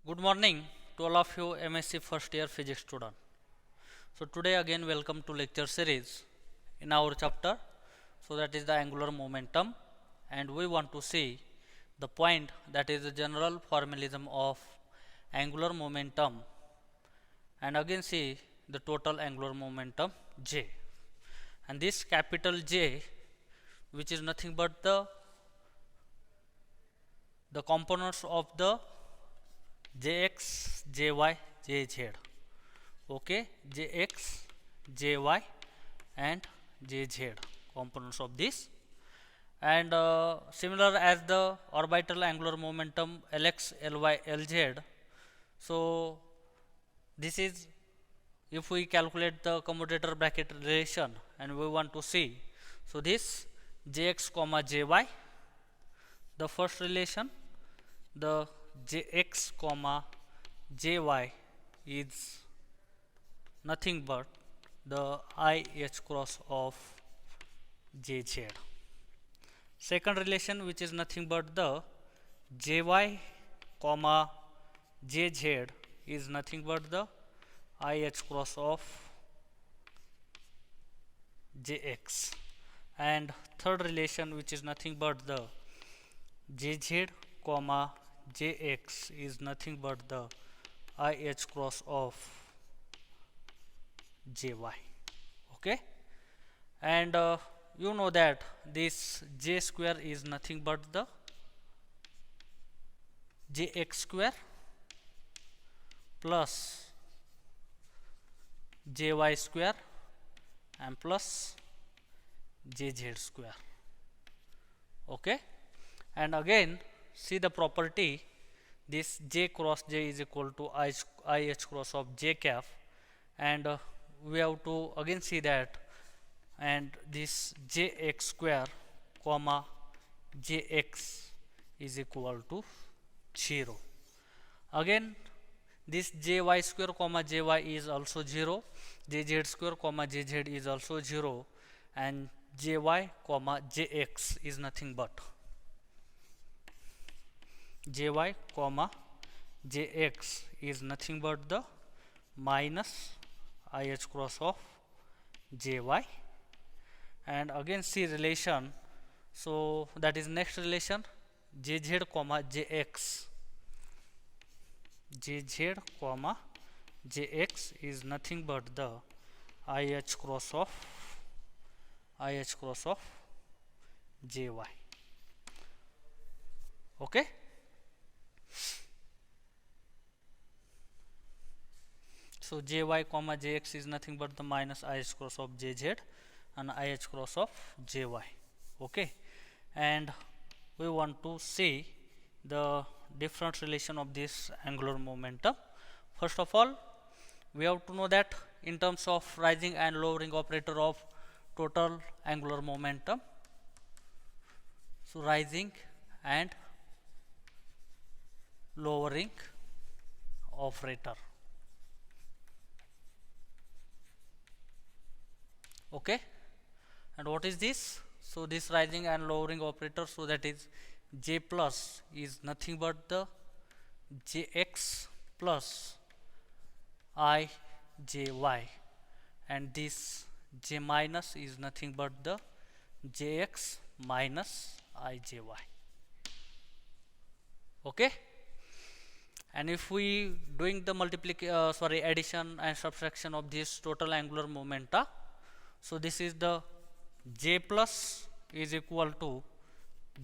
Good morning to all of you MSc first year physics student. So today again welcome to lecture series in our chapter. So that is the angular momentum, and we want to see the point that is the general formalism of angular momentum, and again see the total angular momentum J, and this capital J, which is nothing but the components of the Jx, Jy, Jz. Okay, Jx, Jy and Jz components of this, and similar as the orbital angular momentum Lx, Ly, Lz. So this is, if we calculate the commutator bracket relation and we want to see, so this Jx comma Jy, the first relation, the Jx comma Jy is nothing but the IH cross of Jz. Second relation, which is nothing but the Jy comma Jz, is nothing but the IH cross of Jx. And third relation, which is nothing but the Jz comma Jx, is nothing but the IH cross of Jy. Okay, and you know that this J square is nothing but the Jx square plus Jy square and plus Jz square. Okay, and again see the property, this J cross J is equal to IH cross of J cap, and we have to again see that, and this Jx square comma Jx is equal to 0. Again this Jy square comma Jy is also 0, Jz square comma Jz is also 0, and Jy comma Jx is nothing but Jy comma Jx is nothing but the minus IH cross of Jy. And again see relation, so that is next relation, Jz comma Jx, Jz comma Jx is nothing but the IH cross of Jy. Okay, so Jy comma Jx is nothing but the minus IH cross of Jz and IH cross of Jy. Okay, and we want to see the different relation of this angular momentum. First of all, we have to know that in terms of rising and lowering operator of total angular momentum, so rising and lowering operator. Okay, and what is this? So this rising and lowering operator, so that is J plus is nothing but the Jx plus Ijy, and this J minus is nothing but the Jx minus Ijy. Okay, and if we doing the addition and subtraction of this total angular momenta, so this is the J plus is equal to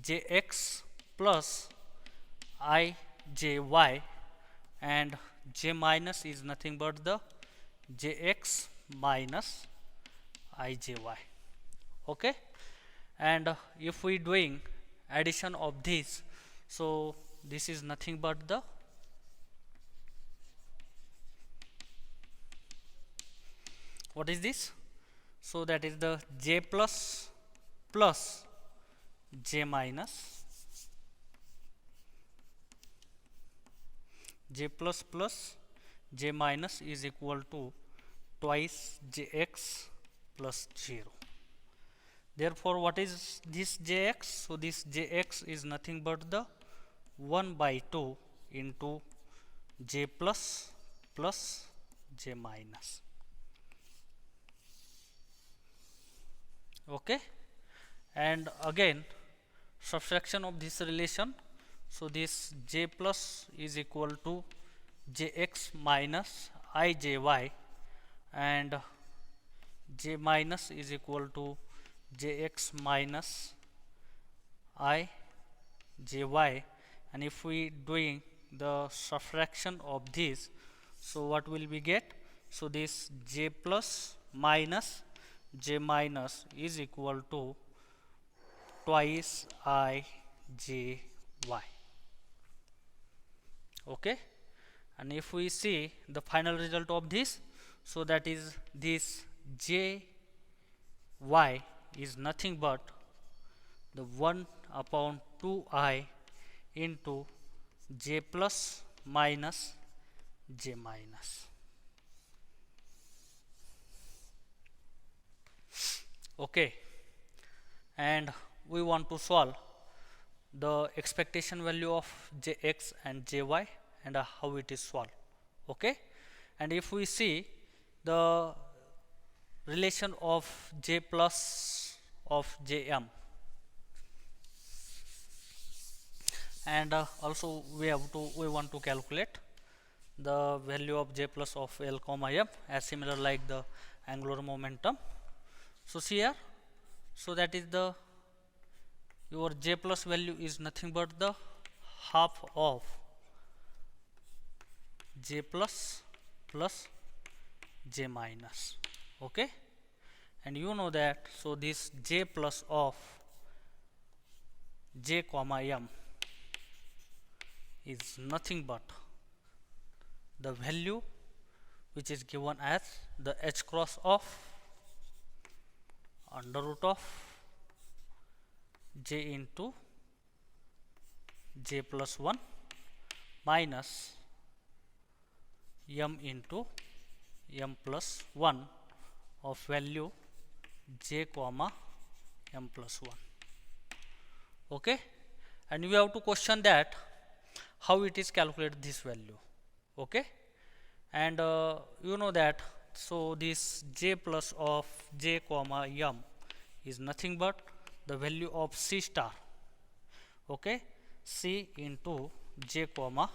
Jx plus Ijy, and J minus is nothing but the Jx minus Ijy. Okay, and if we doing addition of these, so this is nothing but the what is this? So that is the J plus plus J minus, J plus plus J minus is equal to twice Jx plus 0. Therefore, what is this Jx? So this Jx is nothing but the 1 by 2 into j plus plus j minus. Okay, and again subtraction of this relation. So this j plus is equal to jx minus ijy, and j minus is equal to jx minus ijy. And if we doing the subtraction of this, so what will we get? So this j plus minus j minus is equal to twice ijy. Okay, and if we see the final result of this, so that is this jy is nothing but the 1 upon 2I into j plus minus j minus. Okay, and we want to solve the expectation value of jx and jy, and how it is solved. Okay, and if we see the relation of j plus of jm, and also we want to calculate the value of j plus of l comma m as similar like the angular momentum. So see here, so that is the your j plus value is nothing but the half of j plus plus j minus. Okay, and you know that, so this j plus of j comma m is nothing but the value which is given as the h cross of under root of j into j plus 1 minus m into m plus 1 of value j comma m plus 1. Okay, and we have to question that how it is calculated this value. Okay, and you know that, so this j plus of j comma m is nothing but the value of c star. Okay, c into j comma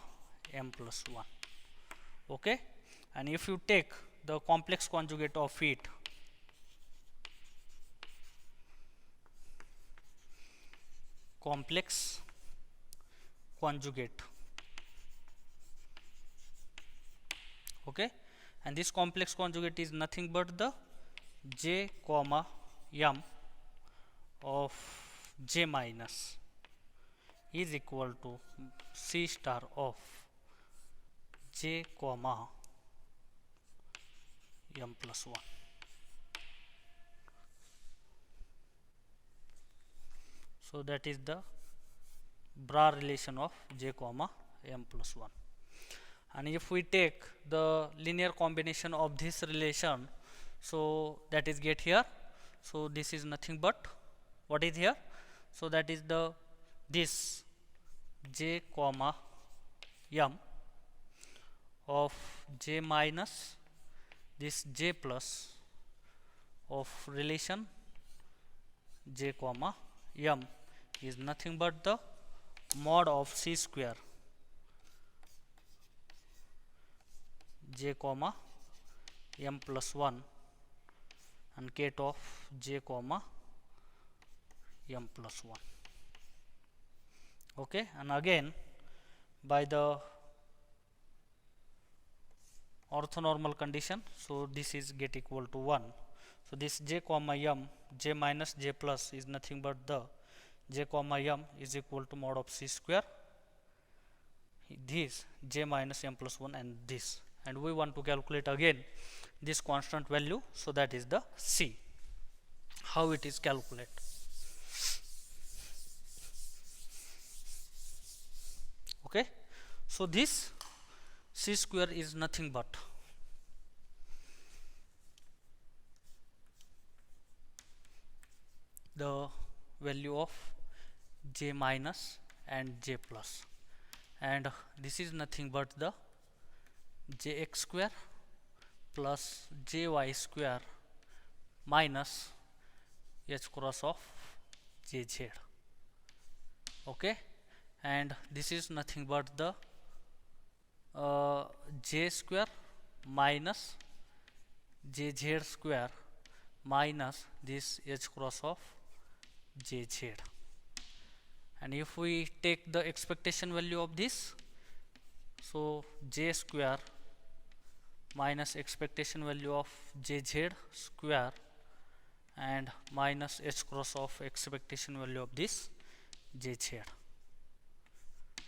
m plus 1. Okay, and if you take the complex conjugate of it, complex conjugate, okay, and this complex conjugate is nothing but the j comma m of j minus is equal to c star of j comma m plus 1. So that is the bra relation of j comma m plus 1. And if we take the linear combination of this relation, so that is get here. So this is nothing but what is here? So that is the this j comma m of j minus this j plus of relation j comma m is nothing but the mod of c square j comma m plus 1 and ket of j comma m plus 1. Okay, and again by the orthonormal condition, so this is get equal to 1. So this j comma m, j minus j plus is nothing but the j comma m is equal to mod of c square, this j minus m plus 1 and this, and we want to calculate again this constant value, so that is the c. How it is calculated? Okay, so this c square is nothing but the value of j minus and j plus, and this is nothing but the jx square plus jy square minus h cross of jz. Okay, and this is nothing but the j square minus jz square minus this h cross of jz. And if we take the expectation value of this, so j square minus expectation value of jz square and minus h cross of expectation value of this jz.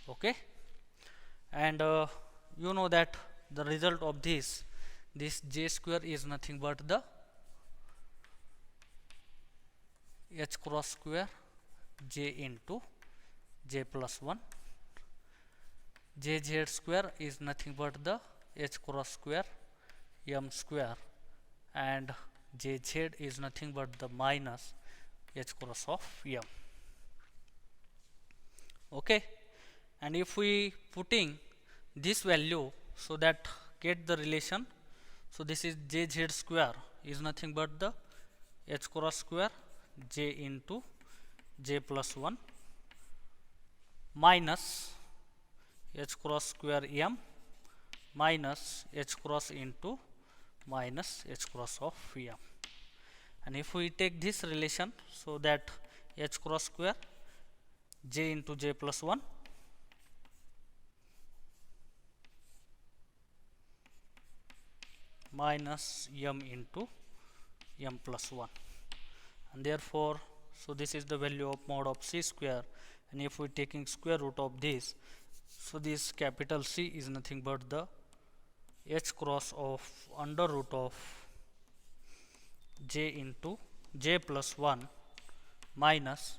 Okay, and you know that the result of this j square is nothing but the h cross square j into j plus 1. jz square is nothing but the h cross square m square, and jz is nothing but the minus h cross of m. Okay, and if we putting this value, so that get the relation, so this is jz square is nothing but the h cross square j into j plus 1 minus h cross square m minus h cross into minus h cross of m. And if we take this relation, so that h cross square j into j plus 1 minus m into m plus 1, and therefore so this is the value of mod of c square. And if we taking square root of this, so this capital C is nothing but the h cross of under root of j into j plus 1 minus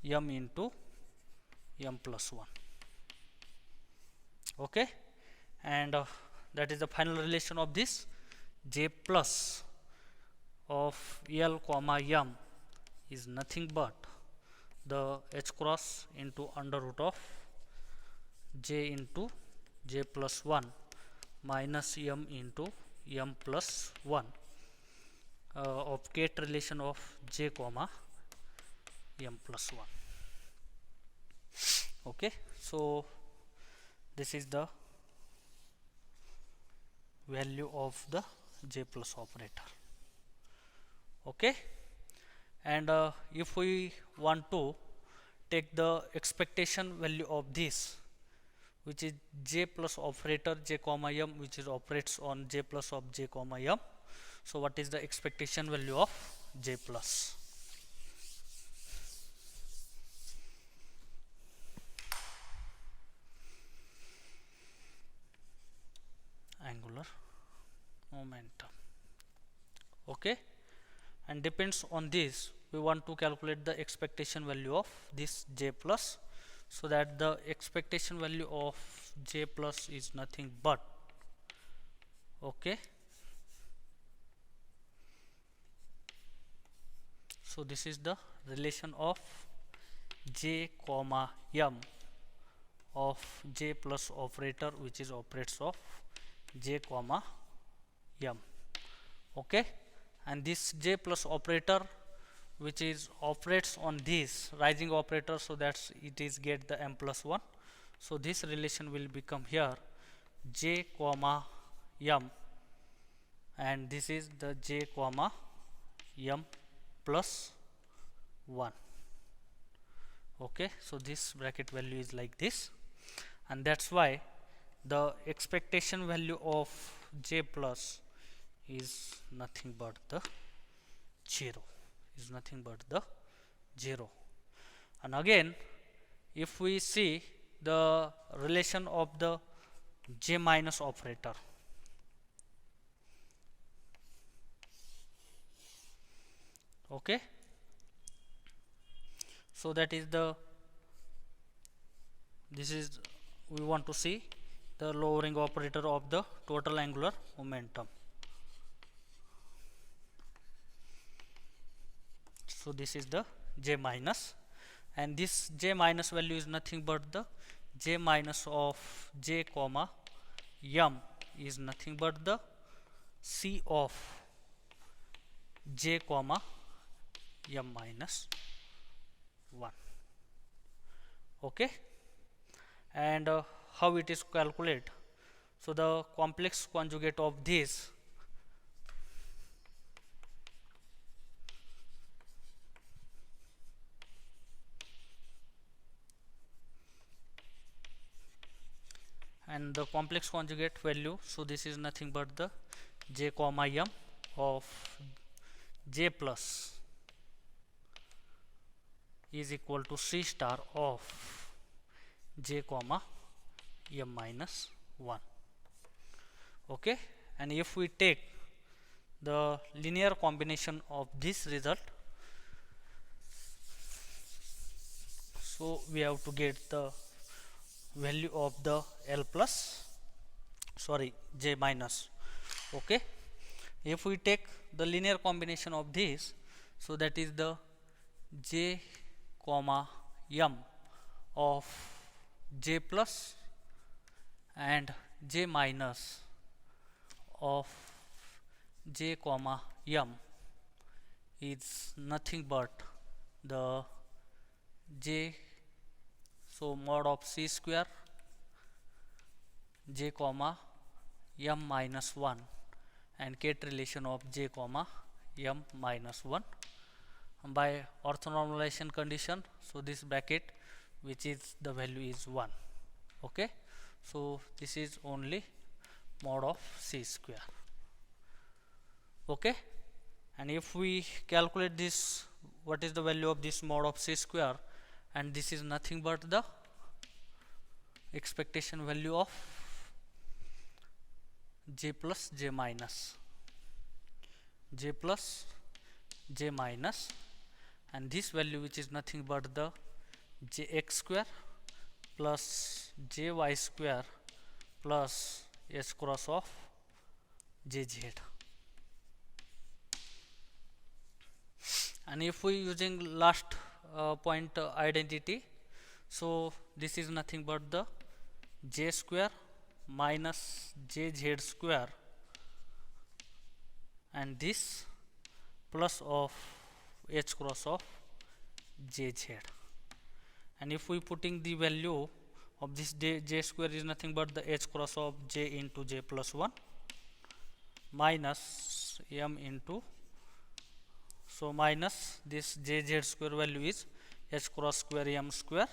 m into m plus 1. Okay, and that is the final relation of this j plus of l comma m is nothing but the h cross into under root of j into j plus 1 minus m into m plus 1 of ket relation of j comma m plus 1. Okay, so this is the value of the j plus operator. Okay, and if we want to take the expectation value of this, which is j plus operator j comma m, which is operates on j plus of j comma m, so what is the expectation value of j plus? Angular momentum. Okay, and depends on this we want to calculate the expectation value of this j plus, so that the expectation value of j plus is nothing but, okay, so this is the relation of j comma m of j plus operator, which is operates of j comma m. Okay, and this j plus operator which is operates on this rising operator, so that's it is get the m plus 1. So this relation will become here j comma m, and this is the j comma m plus 1. Okay, so this bracket value is like this, and that's why the expectation value of j plus is nothing but the 0, is nothing but the 0. And again, if we see the relation of the j minus operator, okay, so that is the, this is we want to see the lowering operator of the total angular momentum. So this is the j minus, and this j minus value is nothing but the j minus of j comma m is nothing but the C of j comma m minus 1. Okay, and how it is calculated? So the complex conjugate of this and the complex conjugate value, so this is nothing but the j comma m of j plus is equal to C star of j comma m minus 1. Okay, and if we take the linear combination of this result, so we have to get the value of the L plus, sorry, j minus. Okay, if we take the linear combination of this, so that is the j comma m of j plus and j minus of j comma m is nothing but the j, so mod of c square j comma m minus 1 and ket relation of j comma m minus 1 by orthonormalization condition. So this bracket, which is the value is 1. Okay, so this is only mod of c square. Okay, and if we calculate this, what is the value of this mod of c square, and this is nothing but the expectation value of j plus j minus, j plus j minus, and this value, which is nothing but the jx square plus jy square plus h cross of jz. And if we using last point identity, so this is nothing but the j square minus jz square and this plus of h cross of jz. And if we putting the value of this j square is nothing but the h cross of j into j plus 1 minus m into, so minus this jz square value is h cross square m square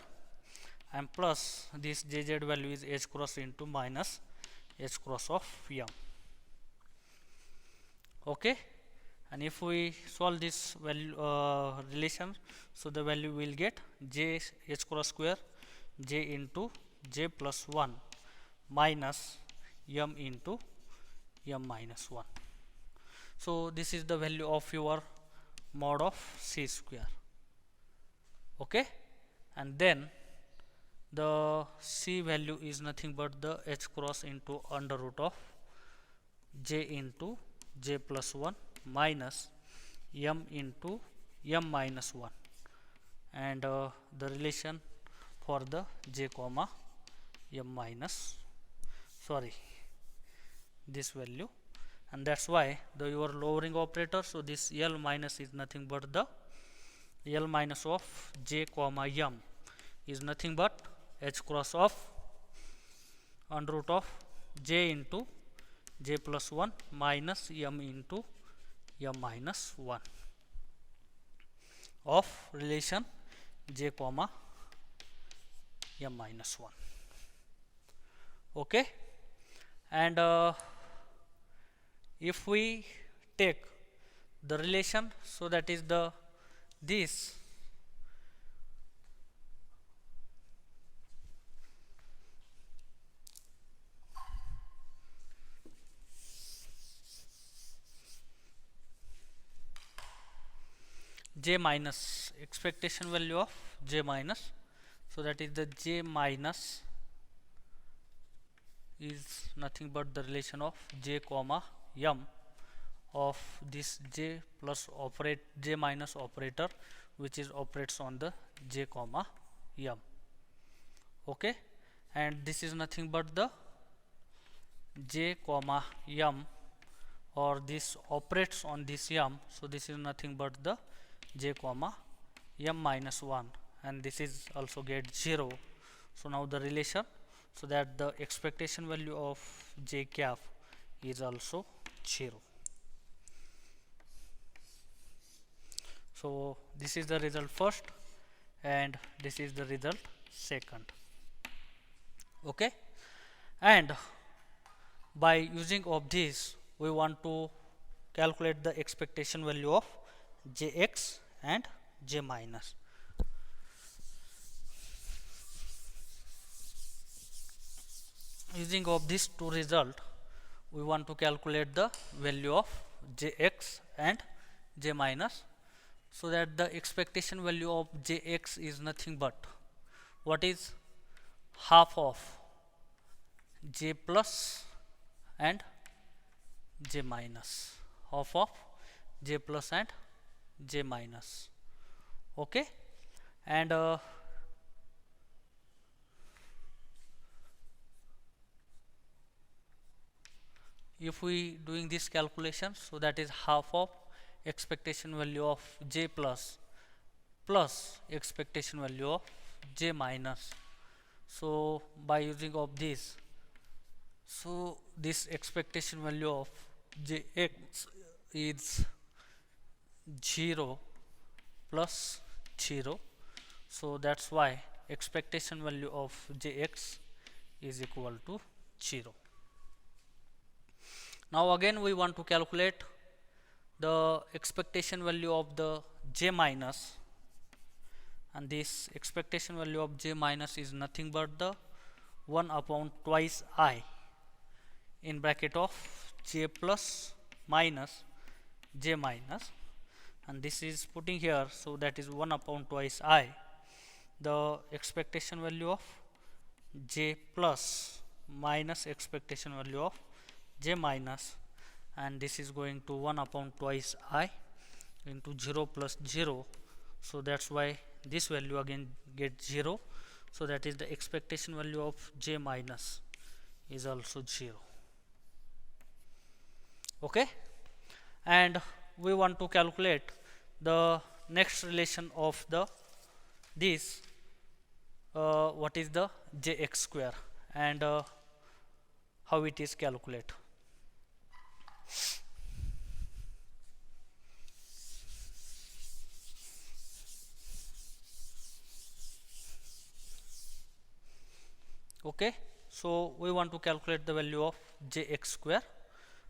and plus this jz value is h cross into minus h cross of m. Okay, and if we solve this value relation, so the value will get j h cross square j into j plus 1 minus m into m minus 1. So this is the value of your mod of c square. Okay, and then the c value is nothing but the h cross into under root of j into j plus 1 minus m into m minus 1 and the relation for the j comma m minus, sorry, this value, and that's why the your lowering operator, so this L minus is nothing but the L minus of j comma m is nothing but h cross of under root of j into j plus 1 minus m into m minus 1 of relation j comma m minus 1. Okay, and if we take the relation, so that is the this j minus expectation value of j minus, so that is the j minus is nothing but the relation of j comma m of this j plus j minus operator, which is operates on the j comma m. Okay, and this is nothing but the j comma m, or this operates on this m, so this is nothing but the j comma m minus 1, and this is also get 0. So now the relation, so that the expectation value of j cap is also 0. So this is the result first, and this is the result second. Okay, and by using of this we want to calculate the expectation value of jx and j minus. Using of these two result, we want to calculate the value of jx and j minus, so that the expectation value of jx is nothing but what is half of j plus and j minus, half of j plus and j minus. Okay, and if we doing this calculation, so that is half of expectation value of j plus expectation value of j minus. So by using of this, so this expectation value of jx is 0 plus 0, so that's why expectation value of jx is equal to 0. Now again we want to calculate the expectation value of the j minus, and this expectation value of j minus is nothing but the 1 upon twice I in bracket of j plus minus j minus, and this is putting here, so that is 1 upon twice I, the expectation value of j plus minus expectation value of j minus, and this is going to 1 upon twice I into 0 plus 0, so that's why this value again get 0, so that is the expectation value of j minus is also 0. Okay, and we want to calculate the next relation of the this what is the jx square, and how it is calculated. Okay, so we want to calculate the value of jx square.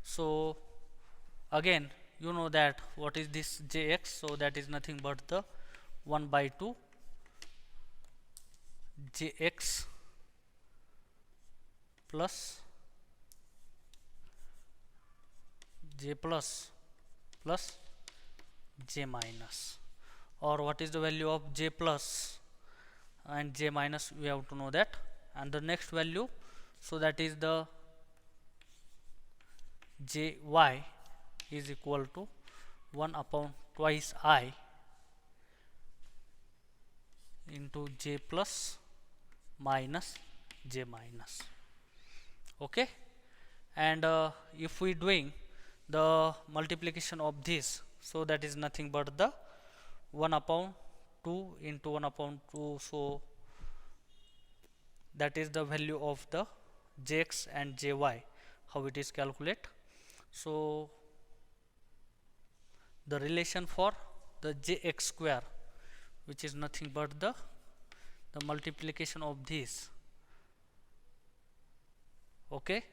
So again you know that what is this jx, so that is nothing but the 1 by 2 jx plus j plus plus j minus, or what is the value of j plus and j minus, we have to know that, and the next value, so that is the jy is equal to 1 upon twice I into j plus minus j minus. Okay, and if we doing the multiplication of this, so that is nothing but the 1 upon 2 into 1 upon 2, so that is the value of the jx and jy, how it is calculate. So the relation for the jx square, which is nothing but the multiplication of this. Okay,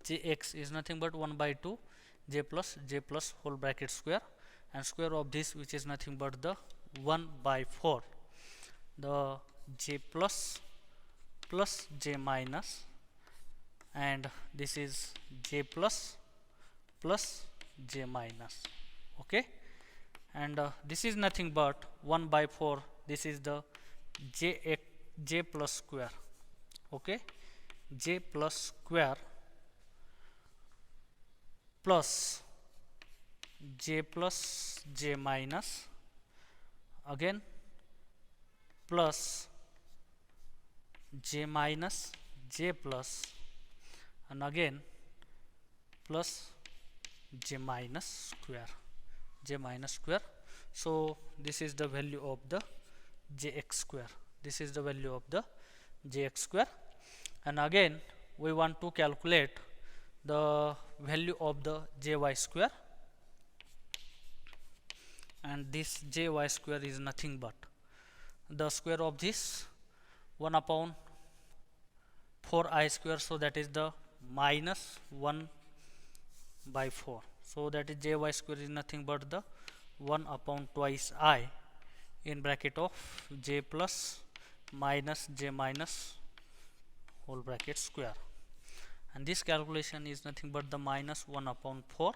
jx is nothing but 1 by 2 j plus whole bracket square, and square of this, which is nothing but the 1 by 4 the j plus j minus, and this is j plus j minus. Okay, and this is nothing but 1 by 4, this is the j plus square. Okay, j plus square plus j plus j minus, again plus j minus j plus, and again plus j minus square. So this is the value of the jx square. This is the value of the jx square. And again we want to calculate the value of the jy square, and this jy square is nothing but the square of this 1 upon 4i square, so that is the minus 1 by 4. So that is jy square is nothing but the 1 upon twice I in bracket of j plus minus j minus whole bracket square, and this calculation is nothing but the minus 1 upon 4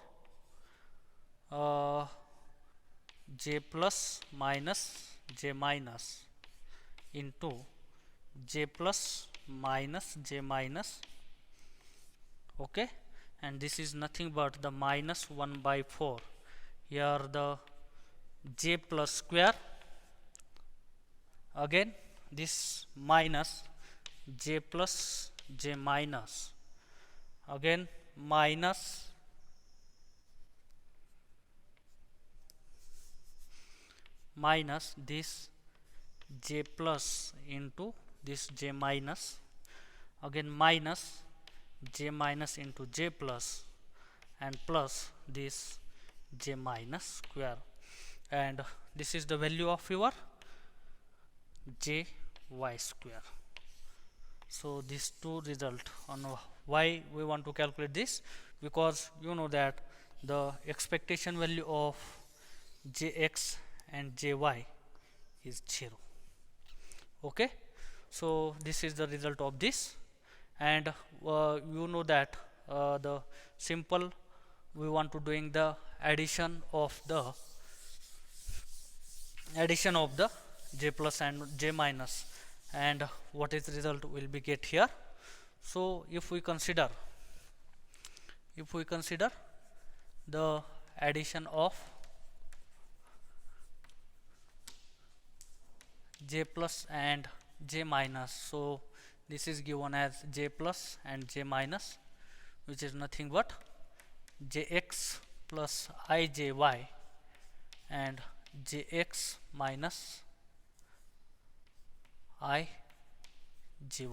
j plus minus j minus into j plus minus j minus, okay, and this is nothing but the minus 1 by 4. Here the j plus square, again this minus j plus j minus, again minus this j plus into this j minus, again minus j minus into j plus, and plus this j minus square, and this is the value of your jy square. So these two result on why we want to calculate this, because you know that the expectation value of jx and jy is 0. Okay, so this is the result of this, and you know that the simple we want to doing the addition of the j plus and j minus, and what is the result will be get here. So if we consider the addition of j plus and j minus, so this is given as j plus and j minus, which is nothing but jx plus ijy and jx minus ijy.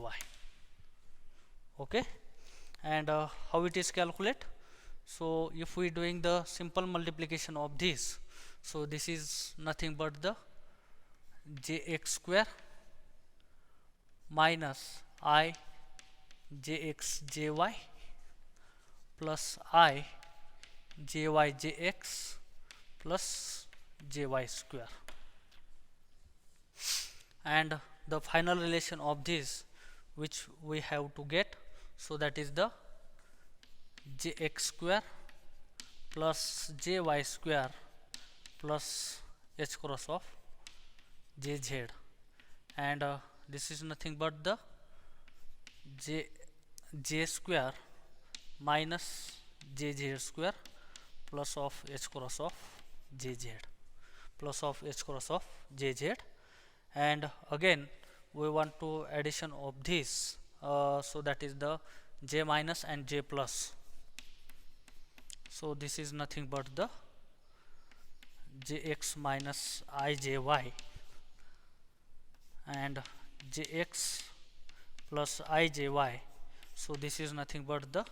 Okay, and how it is calculate? So if we doing the simple multiplication of this, so this is nothing but the jx square minus I jx jy plus I jy jx plus jy square, and the final relation of this which we have to get, so that is the jx square plus jy square plus h cross of jz, and this is nothing but the j square minus jz square plus of h cross of jz plus of h cross of jz, and again we want to addition of this, so that is the j minus and j plus. So this is nothing but the jx minus ijy and jx plus ijy, so this is nothing but the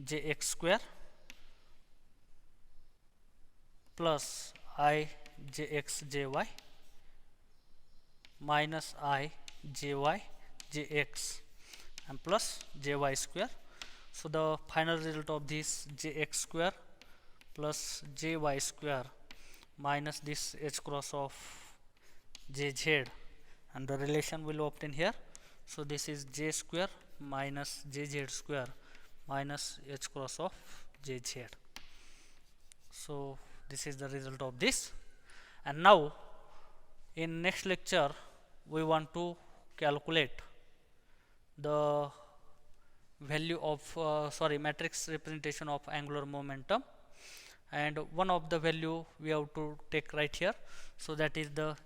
jx square plus I jx jy minus I jy jx and plus jy square. So the final result of this jx square plus jy square minus this h cross of jz, and the relation will obtain here. So this is j square minus jz square minus h cross of jz. So this is the result of this, and now in next lecture we want to calculate the value of matrix representation of angular momentum, and one of the value we have to take right here, so that is the